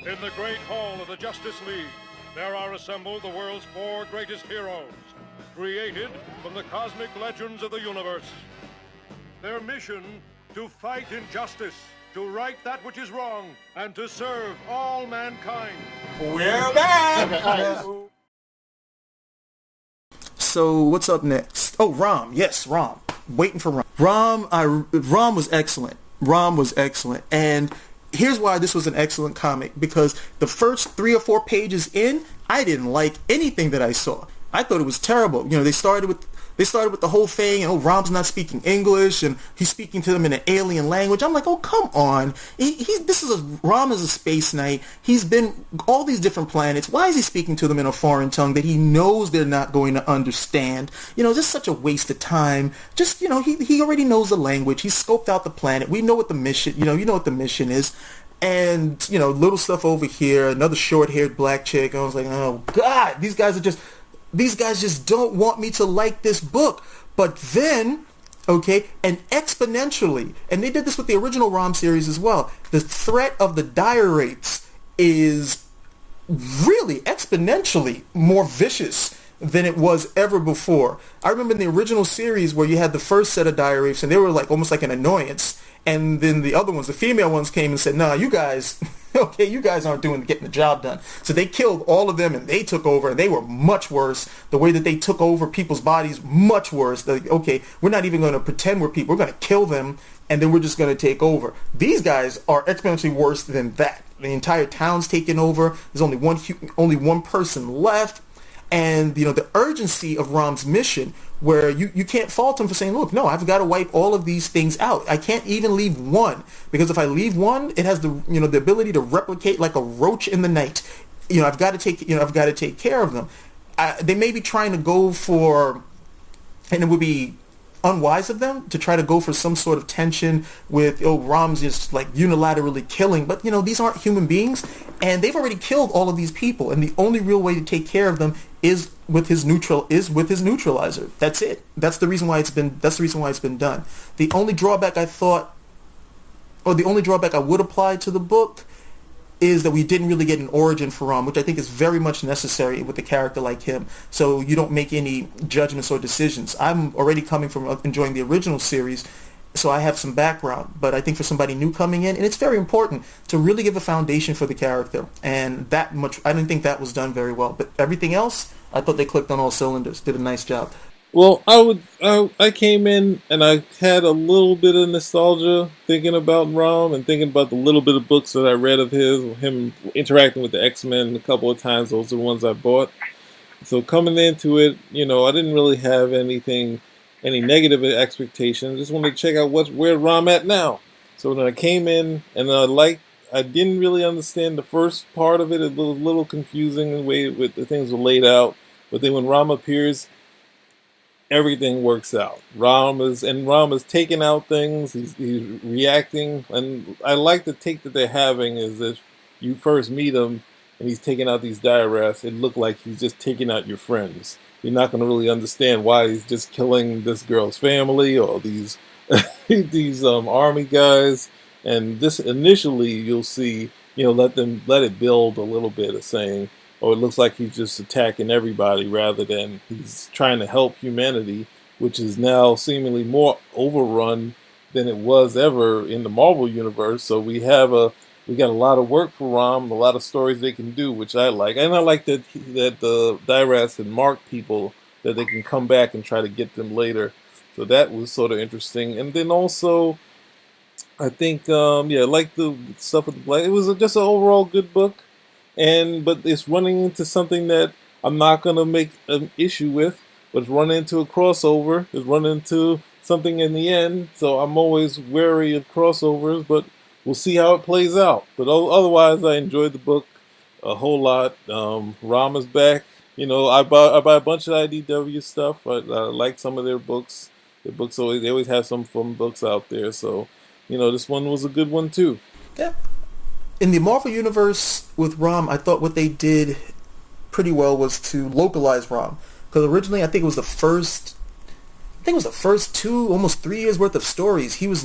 In the great hall of the Justice League, there are assembled the world's 4 greatest heroes, created from the cosmic legends of the universe. Their mission, to fight injustice, to right that which is wrong, and to serve all mankind. We're back! So what's up next? Oh, ROM. Yes, ROM. Waiting for ROM. ROM was excellent. ROM was excellent. And here's why this was an excellent comic. Because the first 3 or 4 pages in, I didn't like anything that I saw. I thought it was terrible. You know, they started with the whole thing, and Rom's not speaking English, and he's speaking to them in an alien language. I'm like, oh, come on. Rom is a space knight. He's been all these different planets. Why is he speaking to them in a foreign tongue that he knows they're not going to understand? You know, just such a waste of time. Just, you know, he already knows the language. He's scoped out the planet. We know what the mission, you know what the mission is. And, you know, little stuff over here, another short-haired black chick. I was like, oh, God, these guys just don't want me to like this book. But then, okay, and exponentially, and they did this with the original ROM series as well, the threat of the dire rates is really exponentially more vicious than it was ever before. I remember in the original series where you had the first set of dire rapes, and they were like almost like an annoyance. And then the other ones, the female ones, came and said, nah, you guys, okay, you guys aren't getting the job done. So they killed all of them, and they took over, and they were much worse. The way that they took over people's bodies, much worse. Like, okay, we're not even going to pretend we're people. We're going to kill them, and then we're just going to take over. These guys are exponentially worse than that. The entire town's taken over. There's only one person left. And, you know, the urgency of Rom's mission, where you can't fault him for saying, look, no, I've got to wipe all of these things out. I can't even leave one, because if I leave one, it has the ability to replicate like a roach in the night. You know, I've got to take care of them. They may be trying to go for, and it would be unwise of them to try to go for some sort of tension with, Rom's just like unilaterally killing, but you know, these aren't human beings, and they've already killed all of these people, and the only real way to take care of them is with his neutralizer. That's it. That's the reason why it's been done. The only drawback I would apply to the book is that we didn't really get an origin for Rom, which I think is very much necessary with a character like him, so you don't make any judgments or decisions. I'm already coming from enjoying the original series, so I have some background, but I think for somebody new coming in, and it's very important to really give a foundation for the character, and that much, I didn't think that was done very well, but everything else, I thought they clicked on all cylinders, did a nice job. Well, I came in and I had a little bit of nostalgia thinking about Rom and thinking about the little bit of books that I read of him interacting with the X-Men a couple of times. Those are the ones I bought. So coming into it, you know, I didn't really have any negative expectations. I just wanted to check out where Rom at now. So then I came in and I didn't really understand the first part of it. It was a little confusing the way with the things were laid out. But then when Rom appears, everything works out. Rom is taking out things. He's reacting, and I like the take that they're having is that you first meet him and he's taking out these dire rats. It looked like he's just taking out your friends. You're not going to really understand why he's just killing this girl's family or these these army guys. And this initially you'll see, you know, let it build a little bit of saying, oh, it looks like he's just attacking everybody rather than he's trying to help humanity, which is now seemingly more overrun than it was ever in the Marvel universe. So we got a lot of work for Rom, a lot of stories they can do, which I like. And I like that the Dyrats had marked people that they can come back and try to get them later. So that was sort of interesting. And then also, I think, I like the stuff with the black. It was just an overall good book. But it's running into something that I'm not going to make an issue with, but it's running into a crossover. It's running into something in the end, so I'm always wary of crossovers, but we'll see how it plays out. But otherwise, I enjoyed the book a whole lot. Rom is back. You know, I buy a bunch of IDW stuff. I like some of their books. They always have some fun books out there, so, you know, this one was a good one too. Yeah. In the Marvel Universe with Rom, I thought what they did pretty well was to localize Rom. Because originally, I think it was the first 2, almost 3 years worth of stories. He was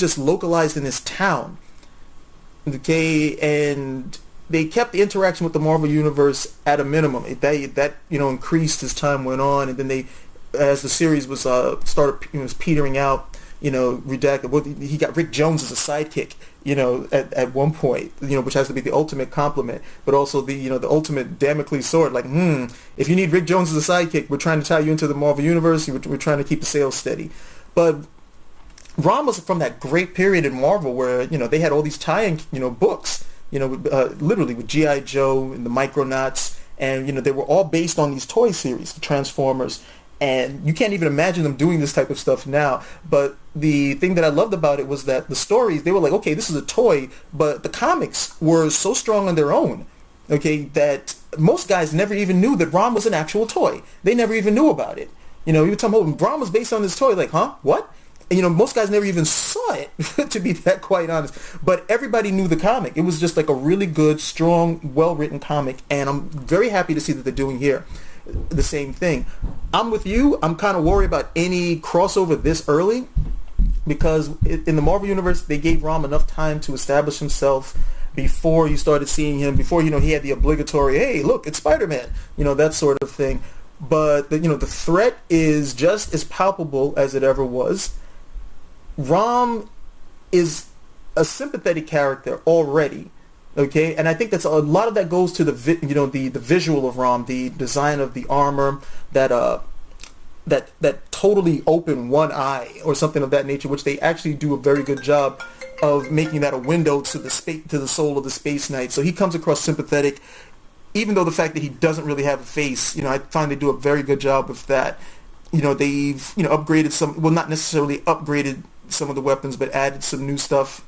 just localized in his town. Okay, and they kept the interaction with the Marvel Universe at a minimum. That increased as time went on, and then they, as the series was was petering out, redacted. Well, he got Rick Jones as a sidekick, at one point, which has to be the ultimate compliment, but also the ultimate Damocles sword. Like, if you need Rick Jones as a sidekick, we're trying to tie you into the Marvel Universe. We're trying to keep the sales steady, but ROM was from that great period in Marvel where they had all these tie-in books. Literally with G.I. Joe and the Micronauts, and they were all based on these toy series, the Transformers, and you can't even imagine them doing this type of stuff now. But the thing that I loved about it was that the stories, they were like, okay, this is a toy, but the comics were so strong on their own, okay, that most guys never even knew that ROM was an actual toy. They never even knew about it. You were talking about ROM was based on this toy, like, huh? What? And, most guys never even saw it, to be that quite honest. But everybody knew the comic. It was just like a really good, strong, well-written comic. And I'm very happy to see that they're doing here the same thing. I'm with you. I'm kind of worried about any crossover this early because in the Marvel Universe, they gave ROM enough time to establish himself before you started seeing him, before, he had the obligatory, hey, look, it's Spider-Man, that sort of thing. But, the threat is just as palpable as it ever was. ROM is a sympathetic character already, okay, and I think that's a lot of that goes to the visual of ROM, the design of the armor, that totally open one eye or something of that nature, which they actually do a very good job of making that a window to the soul of the Space Knight. So he comes across sympathetic, even though the fact that he doesn't really have a face. I find they do a very good job with that. They've upgraded some, well, not necessarily upgraded some of the weapons, but added some new stuff.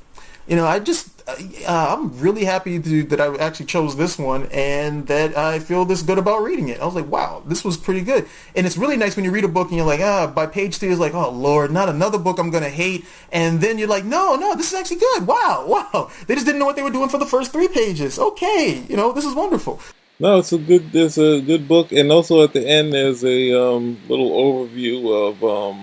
I'm really happy that I actually chose this one and that I feel this good about reading it. I was like, wow, this was pretty good. And it's really nice when you read a book and you're like, by page 3 it's like, oh Lord, not another book I'm going to hate. And then you're like, no, this is actually good. Wow. They just didn't know what they were doing for the first 3 pages. Okay, this is wonderful. No, it's a good book. And also at the end there's a little overview of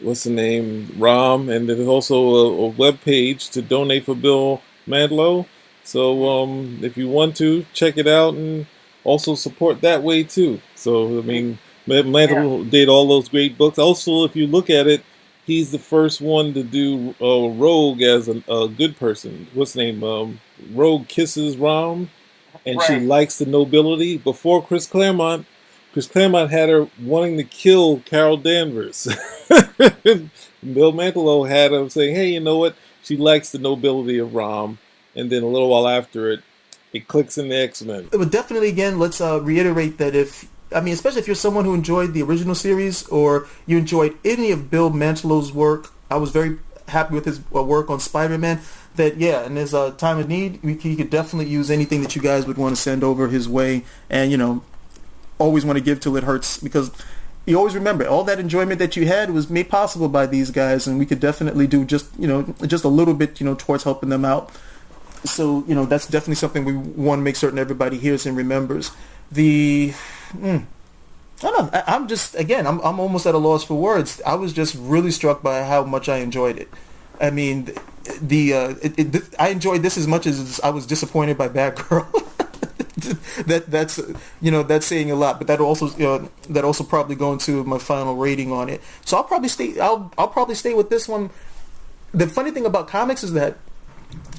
what's the name, ROM, and there's also a web page to donate for Bill Mantlo. So if you want to, check it out and also support that way too. So I mean, Mantlo did all those great books. Also, if you look at it, he's the first one to do Rogue as a good person. What's the name? Rogue kisses ROM, and she likes the nobility. Before Chris Claremont had her wanting to kill Carol Danvers. Bill Mantlo had him saying, hey, you know what? She likes the nobility of ROM. And then a little while after it clicks in the X-Men. But definitely, again, let's reiterate that especially if you're someone who enjoyed the original series or you enjoyed any of Bill Mantlo's work, I was very happy with his work on Spider-Man, that, in his time of need, he could definitely use anything that you guys would want to send over his way. And, always want to give till it hurts, because you always remember all that enjoyment that you had was made possible by these guys, and we could definitely do just a little bit towards helping them out. So that's definitely something we want to make certain everybody hears and remembers. I don't know, I'm just, again, I'm almost at a loss for words. I was just really struck by how much I enjoyed it. I mean, I enjoyed this as much as I was disappointed by Batgirl. That's saying a lot, but that also probably go into my final rating on it. So I'll probably stay with this one. The funny thing about comics is that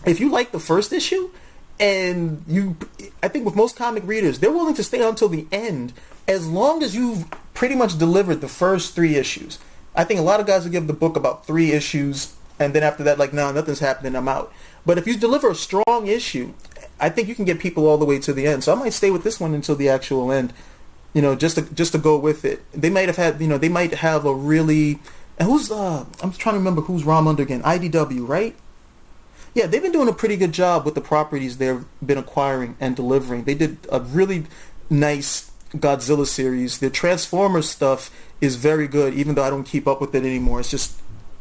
if you like the first issue, and I think with most comic readers, they're willing to stay until the end as long as you've pretty much delivered the first 3 issues. I think a lot of guys will give the book about 3 issues, and then after that, like, no, nothing's happening, I'm out. But if you deliver a strong issue, I think you can get people all the way to the end. So I might stay with this one until the actual end, just to go with it. They might have a really, and I'm trying to remember who's ROM under again. IDW, right? Yeah, they've been doing a pretty good job with the properties they've been acquiring and delivering. They did a really nice Godzilla series. The Transformers stuff is very good, even though I don't keep up with it anymore. It's just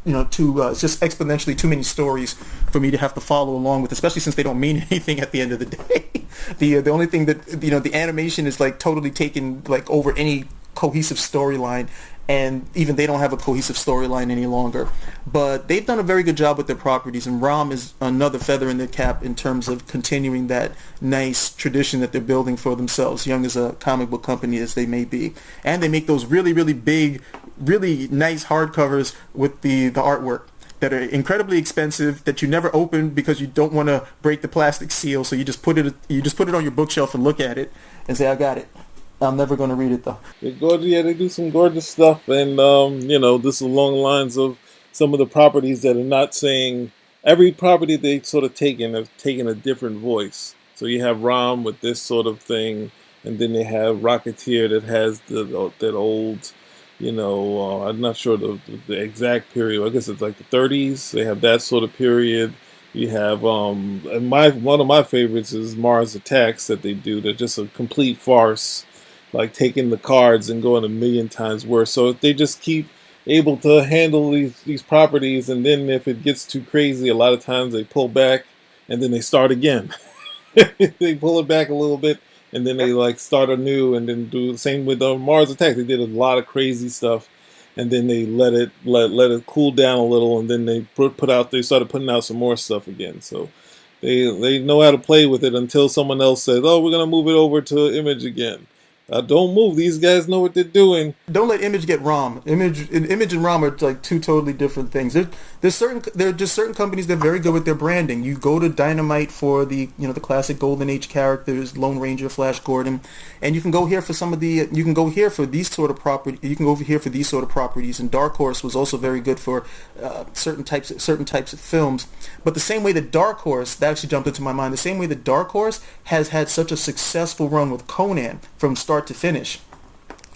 it's just exponentially too many stories for me to have to follow along with, especially since they don't mean anything at the end of the day. The only thing that the animation is like totally taken like over any cohesive storyline, and even they don't have a cohesive storyline any longer. But they've done a very good job with their properties, and ROM is another feather in their cap in terms of continuing that nice tradition that they're building for themselves, young as a comic book company as they may be. And they make those really, really big, really nice hardcovers with the artwork that are incredibly expensive, that you never open because you don't want to break the plastic seal, so you just put it on your bookshelf and look at it and say, I got it. I'm never going to read it though. They're gorgeous. Yeah, they do some gorgeous stuff, and this is along the lines of some of the properties that are not saying every property they sort of have taken a different voice. So you have ROM with this sort of thing, and then they have Rocketeer that has that old, I'm not sure the exact period. I guess it's like the 30s. They have that sort of period. You have and one of my favorites is Mars Attacks that they do. They're just a complete farce, like taking the cards and going a million times worse. So they just keep able to handle these properties, and then if it gets too crazy, a lot of times they pull back and then they start again. They pull it back a little bit and then they like start anew, and then do the same with Mars Attacks. They did a lot of crazy stuff, and then they let it cool down a little, and then they they started putting out some more stuff again. So they know how to play with it until someone else says, "Oh, we're gonna move it over to Image again." Don't move. These guys know what they're doing. Don't let Image get ROM. Image and ROM are like two totally different things. There are just certain companies that are very good with their branding. You go to Dynamite for the classic Golden Age characters, Lone Ranger, Flash Gordon, and you can go here for you can go here for these sort of property. You can go over here for these sort of properties. And Dark Horse was also very good for certain types of films. But the same way that Dark Horse, that actually jumped into my mind, the same way that Dark Horse has had such a successful run with Conan from start to finish,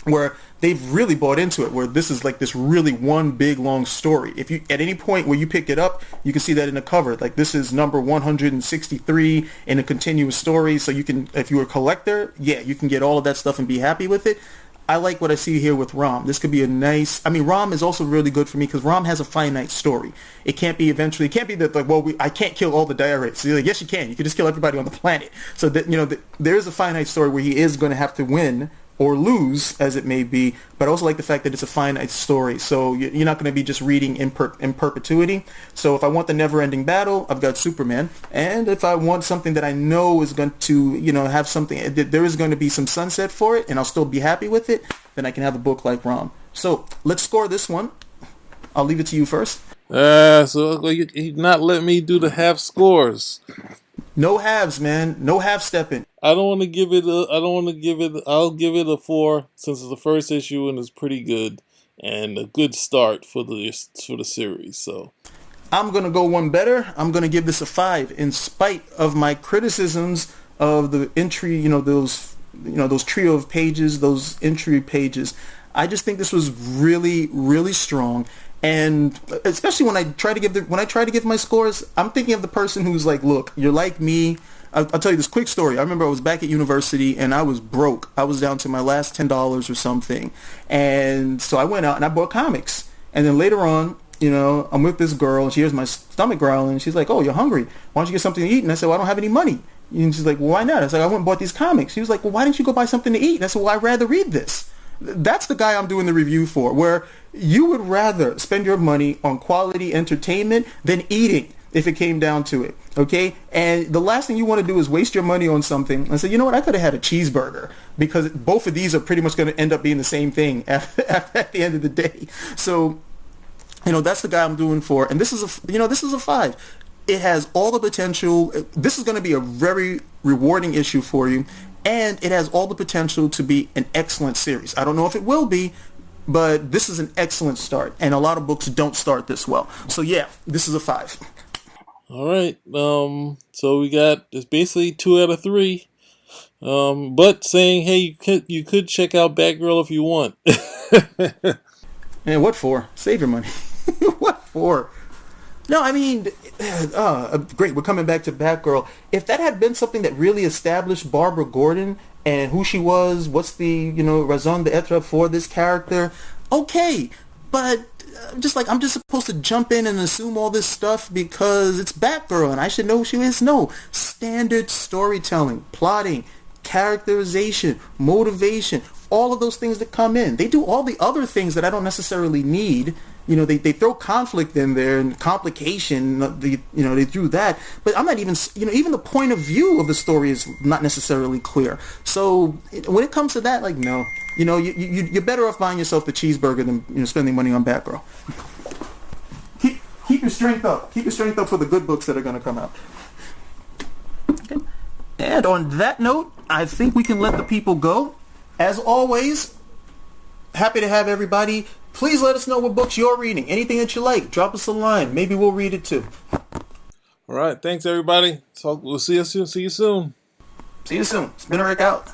where they've really bought into it, where this is like this really one big long story. If you at any point where you pick it up, you can see that in the cover, like this is number 163 in a continuous story. So you can, if you're a collector, you can get all of that stuff and be happy with it. I like what I see here with ROM. This could be a nice, ROM is also really good for me because ROM has a finite story. It can't be that I can't kill all the diarists. So yes, you can. You can just kill everybody on the planet. So that, there is a finite story where he is going to have to win or lose, as it may be, but I also like the fact that it's a finite story, so you're not going to be just reading in perpetuity. So if I want the never-ending battle, I've got Superman, and if I want something that I know is going to, have something, there is going to be some sunset for it, and I'll still be happy with it, then I can have a book like ROM. So let's score this one. I'll leave it to you first. So you're not letting me do the half scores. No halves, man. No half stepping. I'll give it a 4 since it's the first issue and it's pretty good and a good start for the series. So I'm going to go one better. I'm going to give this a 5 in spite of my criticisms of the entry, those trio of pages, those entry pages. I just think this was really, really strong. And especially when I try to give my scores, I'm thinking of the person who's like, look, you're like me. I'll tell you this quick story. I remember I was back at university and I was broke. I was down to my last $10 or something. And so I went out and I bought comics. And then later on, I'm with this girl and she hears my stomach growling and she's like, oh, you're hungry. Why don't you get something to eat? And I said, well, I don't have any money. And she's like, well, why not? I said, I went and bought these comics. She was like, well, why didn't you go buy something to eat? And I said, well, I'd rather read this. That's the guy I'm doing the review for, where you would rather spend your money on quality entertainment than eating if it came down to it, okay? And the last thing you want to do is waste your money on something and say, you know what, I could have had a cheeseburger, because both of these are pretty much going to end up being the same thing at the end of the day. So, that's the guy I'm doing for, and this is a 5. It has all the potential. This is going to be a very rewarding issue for you. And it has all the potential to be an excellent series. I don't know if it will be, but this is an excellent start. And a lot of books don't start this well. So yeah, this is a 5. All right. So we got, it's basically 2 out of 3. But saying, hey, you could check out Batgirl if you want. Man, what for? Save your money. What for? No, great. We're coming back to Batgirl. If that had been something that really established Barbara Gordon and who she was, what's the, raison d'etre for this character, okay. But I'm just supposed to jump in and assume all this stuff because it's Batgirl and I should know who she is? No. Standard storytelling, plotting, characterization, motivation, all of those things that come in. They do all the other things that I don't necessarily need. You know, they throw conflict in there and complication. They do that, but I'm not even, even the point of view of the story is not necessarily clear. So when it comes to that, like, no, you're better off buying yourself the cheeseburger than spending money on Batgirl. Keep your strength up. Keep your strength up for the good books that are going to come out. Okay. And on that note, I think we can let the people go. As always, happy to have everybody. Please let us know what books you're reading. Anything that you like, drop us a line. Maybe we'll read it too. All right. Thanks, everybody. We'll see you soon. See you soon. Spinner Rick out.